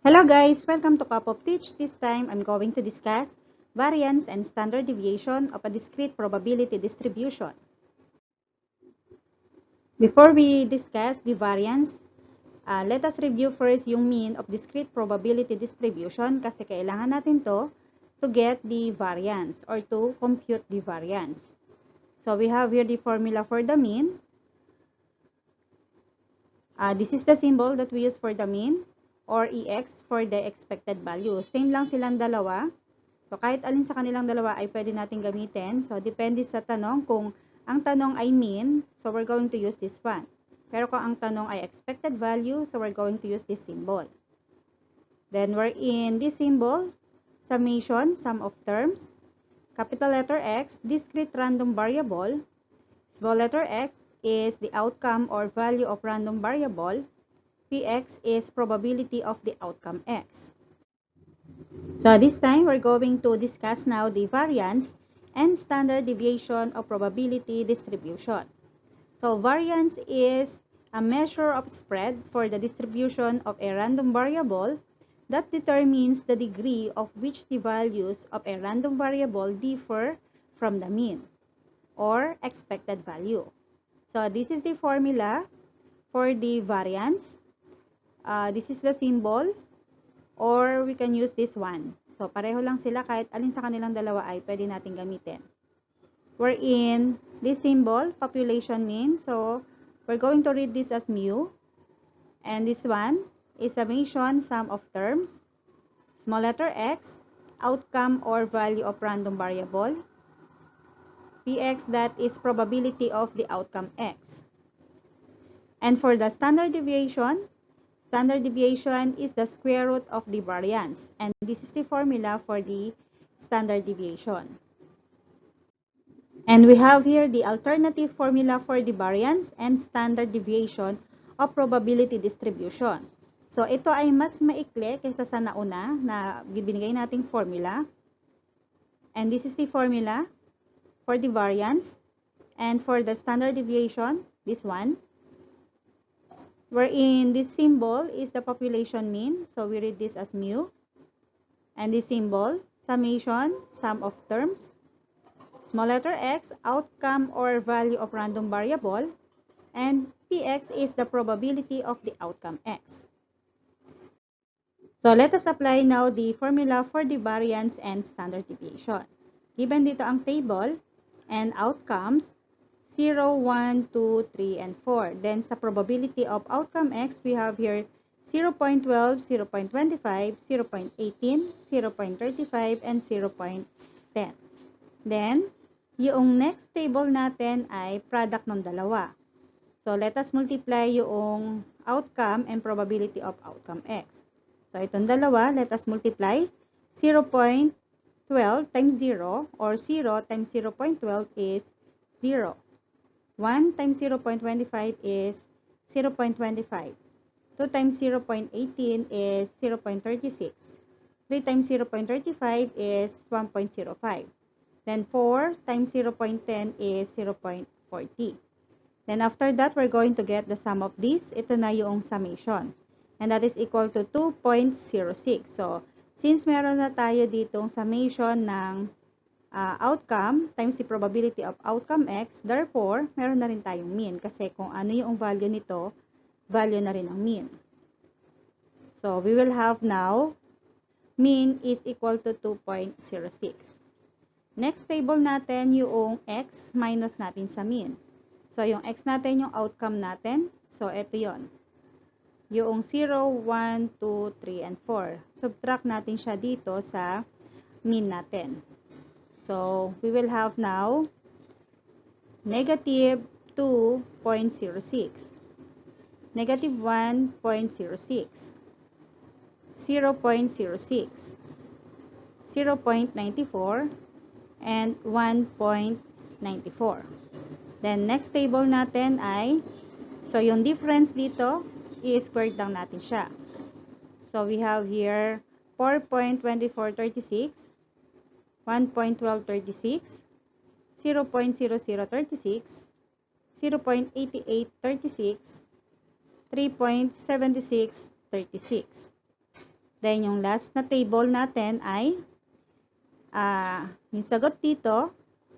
Hello guys, welcome to Cup of Teach. This time I'm going to discuss variance and standard deviation of a discrete probability distribution. Before we discuss the variance, let us review first yung mean of discrete probability distribution kasi kailangan natin to get the variance or to compute the variance. So we have here the formula for the mean. This is the symbol that we use for the mean, or EX for the expected value. Same lang silang dalawa. So, kahit alin sa kanilang dalawa ay pwede natin gamitin. So, depende sa tanong. Kung ang tanong ay mean, so we're going to use this one. Pero kung ang tanong ay expected value, so we're going to use this symbol. Then, we're in this symbol, summation, sum of terms. Capital letter X, discrete random variable. Small letter x is the outcome or value of random variable. Px is probability of the outcome x. So this time, we're going to discuss now the variance and standard deviation of probability distribution. So variance is a measure of spread for the distribution of a random variable that determines the degree of which the values of a random variable differ from the mean or expected value. So this is the formula for the variance. This is the symbol, or we can use this one. So, pareho lang sila, kahit alin sa kanilang dalawa ay pwede natin gamitin. We're in this symbol, population mean. So, we're going to read this as mu. And this one is summation, sum of terms. Small letter x, outcome or value of random variable. Px, that is probability of the outcome x. And for the standard deviation is the square root of the variance. And this is the formula for the standard deviation. And we have here the alternative formula for the variance and standard deviation of probability distribution. So, ito ay mas maikli kaysa sa nauna na binigay nating formula. And this is the formula for the variance. And for the standard deviation, this one, wherein this symbol is the population mean. So, we read this as mu. And this symbol, summation, sum of terms. Small letter x, outcome or value of random variable. And px is the probability of the outcome x. So, let us apply now the formula for the variance and standard deviation. Given dito ang table and outcomes, 0, 1, 2, 3, and 4. Then, sa probability of outcome x, we have here 0.12, 0.25, 0.18, 0.35, and 0.10. Then, yung next table natin ay product ng dalawa. So, let us multiply yung outcome and probability of outcome x. So, itong dalawa, let us multiply 0.12 times 0, or 0 times 0.12 is 0. 1 times 0.25 is 0.25. 2 times 0.18 is 0.36. 3 times 0.35 is 1.05. Then 4 times 0.10 is 0.40. Then after that, we're going to get the sum of this. Ito na yung summation. And that is equal to 2.06. So, since meron na tayo ditong summation ng outcome times the probability of outcome x, therefore, meron na rin tayong mean. Kasi kung ano yung value nito, value na rin ang mean. So, we will have now, mean is equal to 2.06. Next table natin, yung x minus natin sa mean. So, yung x natin, yung outcome natin. So, ito yon. Yung 0, 1, 2, 3, and 4. Subtract natin siya dito sa mean natin. So, we will have now negative 2.06, negative 1.06, 0.06, 0.94, and 1.94. Then, next table natin ay, so yung difference dito, i-squared lang natin siya. So, we have here 4.2436, 1.1236, 0.0036, 0.8836, 3.7636. Then, yung last na table natin ay yung sagot dito,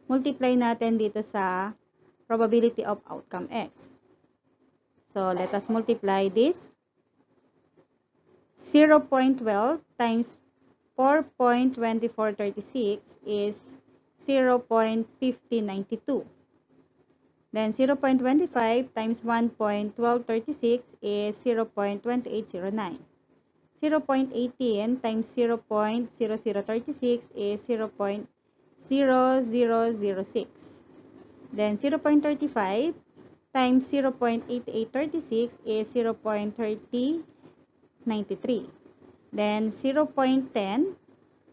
multiply natin dito sa probability of outcome X. So, let us multiply this. 0.12 times 4.2436 is 0.5092. Then 0.25 times 1.1236 is 0.2809. 0.18 times 0.0036 is 0.0006. Then 0.35 times 0.8836 is 0.3093. Then 0.10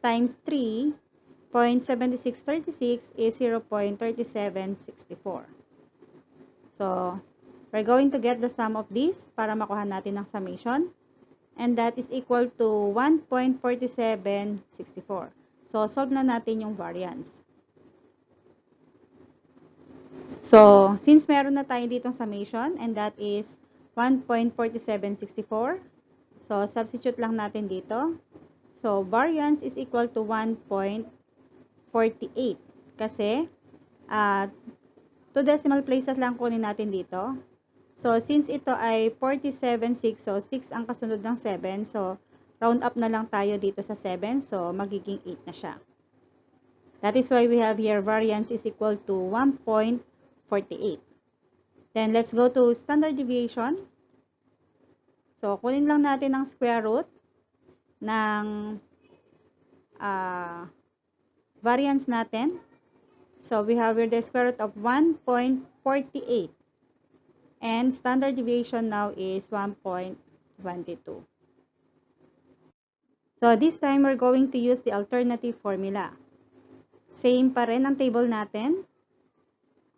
times 3.7636 is 0.3764. So, we're going to get the sum of these para makuha natin ang summation. And that is equal to 1.4764. So, solve na natin yung variance. So, since meron na tayo ditong summation, and that is 1.4764, so, substitute lang natin dito. So, variance is equal to 1.48. Kasi, 2 decimal places lang kunin natin dito. So, since ito ay 47.6, so 6 ang kasunod ng 7, so round up na lang tayo dito sa 7, so magiging 8 na siya. That is why we have here variance is equal to 1.48. Then, let's go to standard deviation. So, kunin lang natin ang square root ng variance natin. So, we have here the square root of 1.48. And standard deviation now is 1.22. So, this time, we're going to use the alternative formula. Same pa rin ang table natin.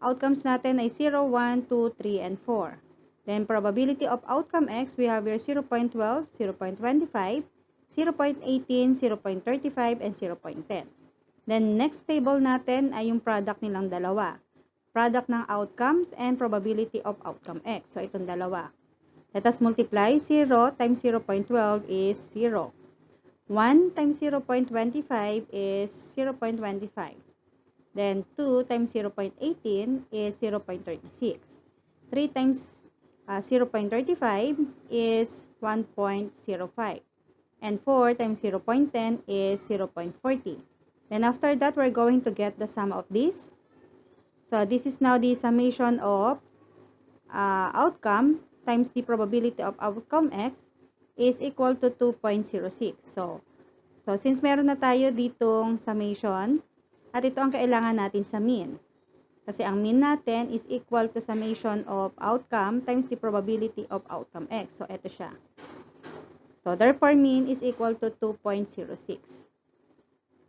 Outcomes natin ay 0, 1, 2, 3, and 4. Then, probability of outcome X, we have here 0.12, 0.25, 0.18, 0.35, and 0.10. Then, next table natin ay yung product nilang dalawa. Product ng outcomes and probability of outcome X. So, itong dalawa. Let us multiply. 0 times 0.12 is 0. 1 times 0.25 is 0.25. Then, 2 times 0.18 is 0.36. 3 times 0.35 is 1.05. And 4 times 0.10 is 0.40. Then after that, we're going to get the sum of this. So this is now the summation of outcome times the probability of outcome X is equal to 2.06. So since meron na tayo ditong summation, at ito ang kailangan natin sa mean. Kasi ang mean natin is equal to summation of outcome times the probability of outcome X. So ito siya. So therefore, mean is equal to 2.06.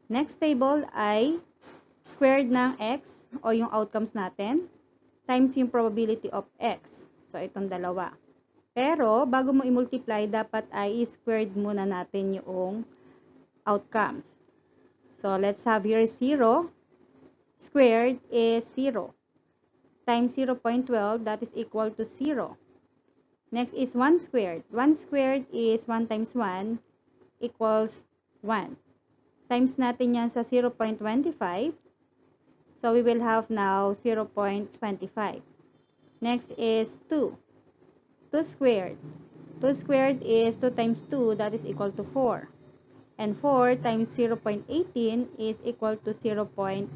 Next table ay squared ng X o yung outcomes natin times yung probability of X. So, itong dalawa. Pero, bago mo i-multiply, dapat ay i-squared muna natin yung outcomes. So, let's have here 0. Squared is 0. Times 0.12, that is equal to 0. Next is 1 squared. 1 squared is 1 times 1 equals 1. Times natin yan sa 0.25. So, we will have now 0.25. Next is 2. 2 squared. 2 squared is 2 times 2, that is equal to 4. And 4 times 0.18 is equal to 0.72.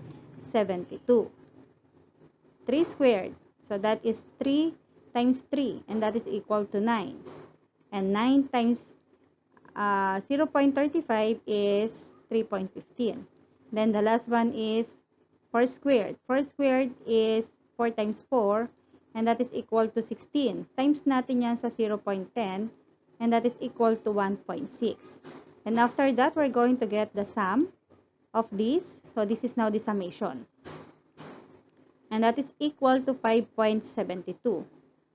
3 squared. So, that is 3 times 3, and that is equal to 9. And 9 times 0.35 is 3.15. Then the last one is 4 squared. 4 squared is 4 times 4, and that is equal to 16. Times natin yan sa 0.10, and that is equal to 1.6. And after that, we're going to get the sum of this. So this is now the summation. And that is equal to 5.72.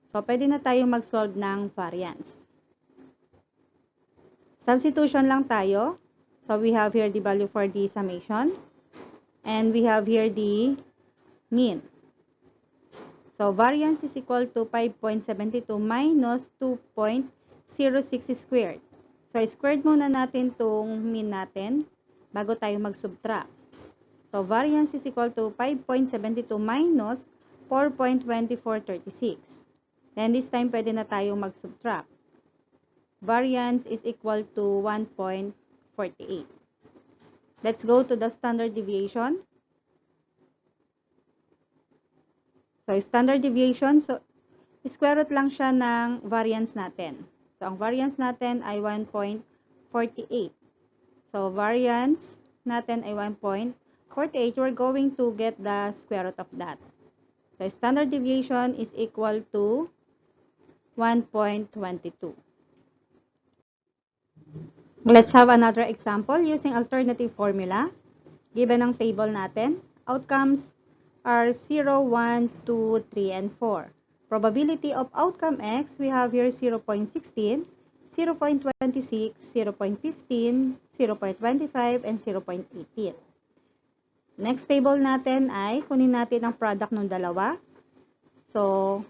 So pwede na tayong mag-solve ng variance. Substitution lang tayo. So, we have here the value for the summation. And we have here the mean. So, variance is equal to 5.72 minus 2.06 squared. So, squared muna natin itong mean natin bago tayo mag-subtract. So, variance is equal to 5.72 minus 4.2436. Then, this time, pwede na tayong mag-subtract. Variance is equal to 1.48. Let's go to the standard deviation. So, standard deviation, so, square root lang siya ng variance natin. So, ang variance natin ay 1.48. So, variance natin ay 1.48. We're going to get the square root of that. So, standard deviation is equal to 1.22. Let's have another example using alternative formula. Given ang table natin, outcomes are 0, 1, 2, 3, and 4. Probability of outcome X, we have here 0.16, 0.26, 0.15, 0.25, and 0.18. Next table natin ay kunin natin ang product ng dalawa. So,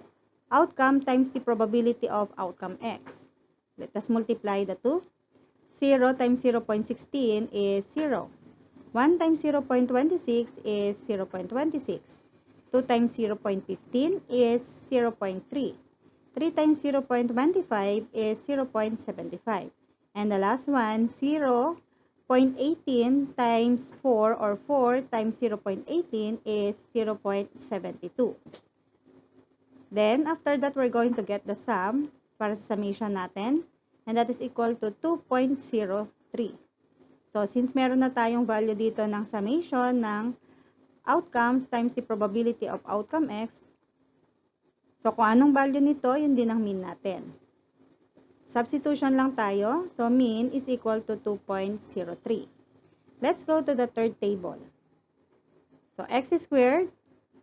outcome times the probability of outcome X. Let us multiply the two. 0 times 0.16 is 0. 1 times 0.26 is 0.26. 2 times 0.15 is 0.3. 3 times 0.25 is 0.75. And the last one, 0.18 times 4 or 4 times 0.18 is 0.72. Then, after that, we're going to get the sum para sa summation natin. And that is equal to 2.03. So, since meron na tayong value dito ng summation ng outcomes times the probability of outcome X, so kung anong value nito, yun din ang mean natin. Substitution lang tayo. So, mean is equal to 2.03. Let's go to the third table. So, x squared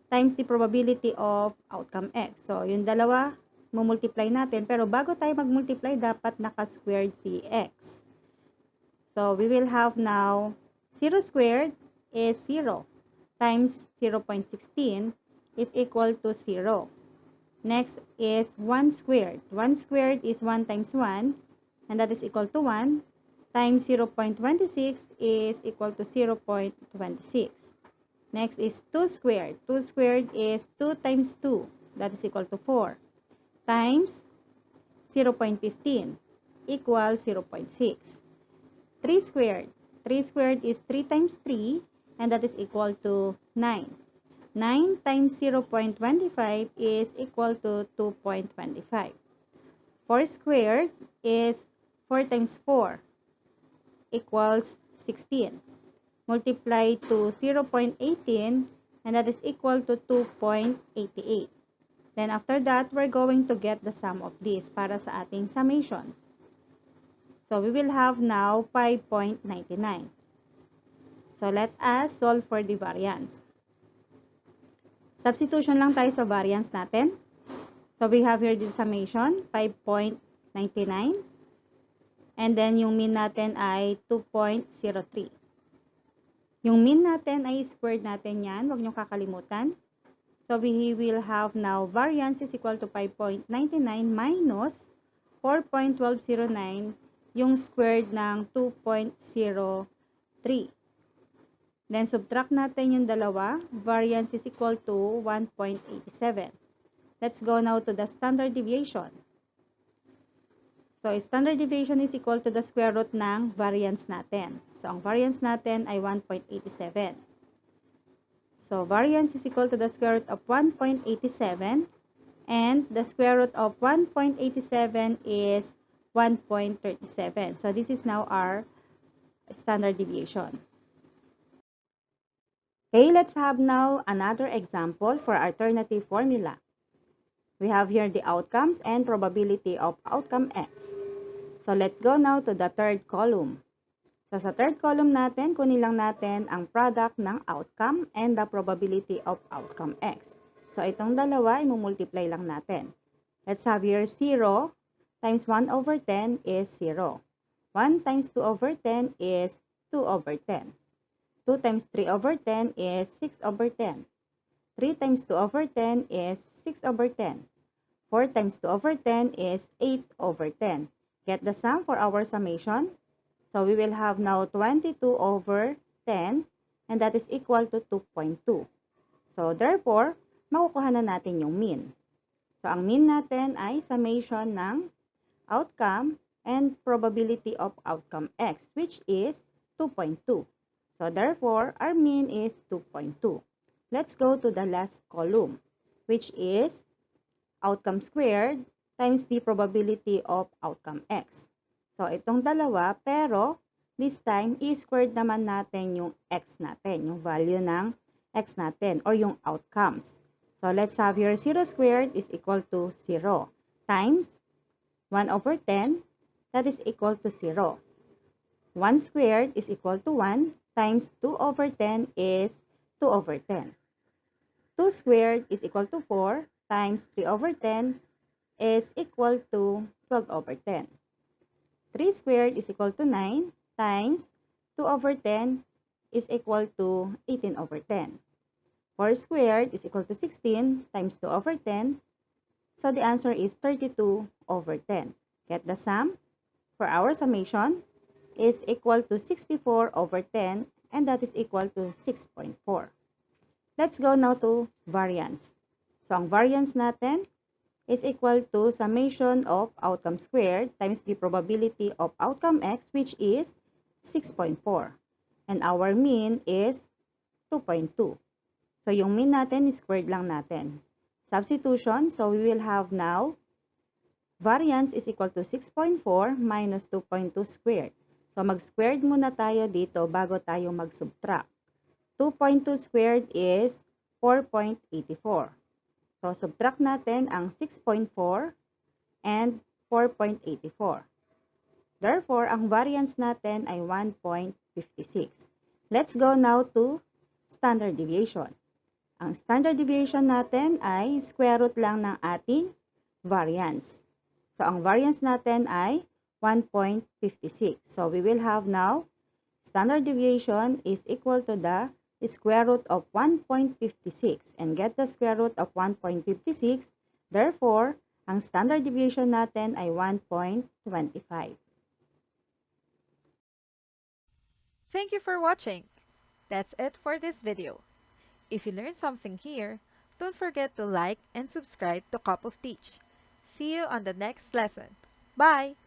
times the probability of outcome X. So, yung dalawa, multiply natin. Pero bago tayo mag-multiply, dapat naka-squared si X. So, we will have now 0 squared is 0 times 0.16 is equal to 0. Next is 1 squared. 1 squared is 1 times 1 and that is equal to 1 times 0.26 is equal to 0.26. Next is 2 squared. 2 squared is 2 times 2 that is equal to 4 times 0.15 equals 0.6. 3 squared. 3 squared is 3 times 3 and that is equal to 9. 9 times 0.25 is equal to 2.25. 4 squared is 4 times 4 equals 16. Multiply to 0.18 and that is equal to 2.88. Then after that, we're going to get the sum of this para sa ating summation. So we will have now 5.99. So let us solve for the variance. Substitution lang tayo sa variance natin. So we have here the summation, 5.99. And then yung mean natin ay 2.03. Yung mean natin ay squared natin yan. Huwag nyo kakalimutan. So, we will have now variance is equal to 5.99 minus 4.1209 yung squared ng 2.03. Then, subtract natin yung dalawa. Variance is equal to 1.87. Let's go now to the standard deviation. So, standard deviation is equal to the square root ng variance natin. So, ang variance natin ay 1.87. So, variance is equal to the square root of 1.87 and the square root of 1.87 is 1.37. So, this is now our standard deviation. Okay, let's have now another example for alternative formula. We have here the outcomes and probability of outcome X. So, let's go now to the third column. So, sa third column natin, kunin lang natin ang product ng outcome and the probability of outcome X. So, itong dalawa, imumultiply lang natin. Let's have here 0 times 1 over 10 is 0. 1 times 2 over 10 is 2 over 10. 2 times 3 over 10 is 6 over 10. 3 times 2 over 10 is 6 over 10. 4 times 2 over 10 is 8 over 10. Get the sum for our summation. So we will have now 22 over 10 and that is equal to 2.2. So therefore, makukuha na natin yung mean. So ang mean natin ay summation ng outcome and probability of outcome x, which is 2.2. So therefore, our mean is 2.2. Let's go to the last column, which is outcome squared times the probability of outcome x. So itong dalawa, pero this time, i-squared naman natin yung x natin, yung value ng x natin, or yung outcomes. So let's have here 0 squared is equal to 0 times 1 over 10, that is equal to 0. 1 squared is equal to 1 times 2 over 10 is 2 over 10. 2 squared is equal to 4 times 3 over 10 is equal to 12 over 10. 3 squared is equal to 9 times 2 over 10 is equal to 18 over 10. 4 squared is equal to 16 times 2 over 10. So the answer is 32 over 10. Get the sum for our summation is equal to 64 over 10 and that is equal to 6.4. Let's go now to variance. So ang variance natin is equal to summation of outcome squared times the probability of outcome x, which is 6.4. And our mean is 2.2. So yung mean natin is squared lang natin. Substitution, so we will have now variance is equal to 6.4 minus 2.2 squared. So mag-squared muna tayo dito bago tayo mag-subtract. 2.2 squared is 4.84. So subtract natin ang 6.4 and 4.84. Therefore, ang variance natin ay 1.56. Let's go now to standard deviation. Ang standard deviation natin ay square root lang ng ating variance. So, ang variance natin ay 1.56. So, we will have now standard deviation is equal to the square root of 1.56. And get the square root of 1.56. Therefore, ang standard deviation natin ay 1.25. Thank you for watching. That's it for this video. If you learned something here, don't forget to like and subscribe to Cup of Teach. See you on the next lesson. Bye!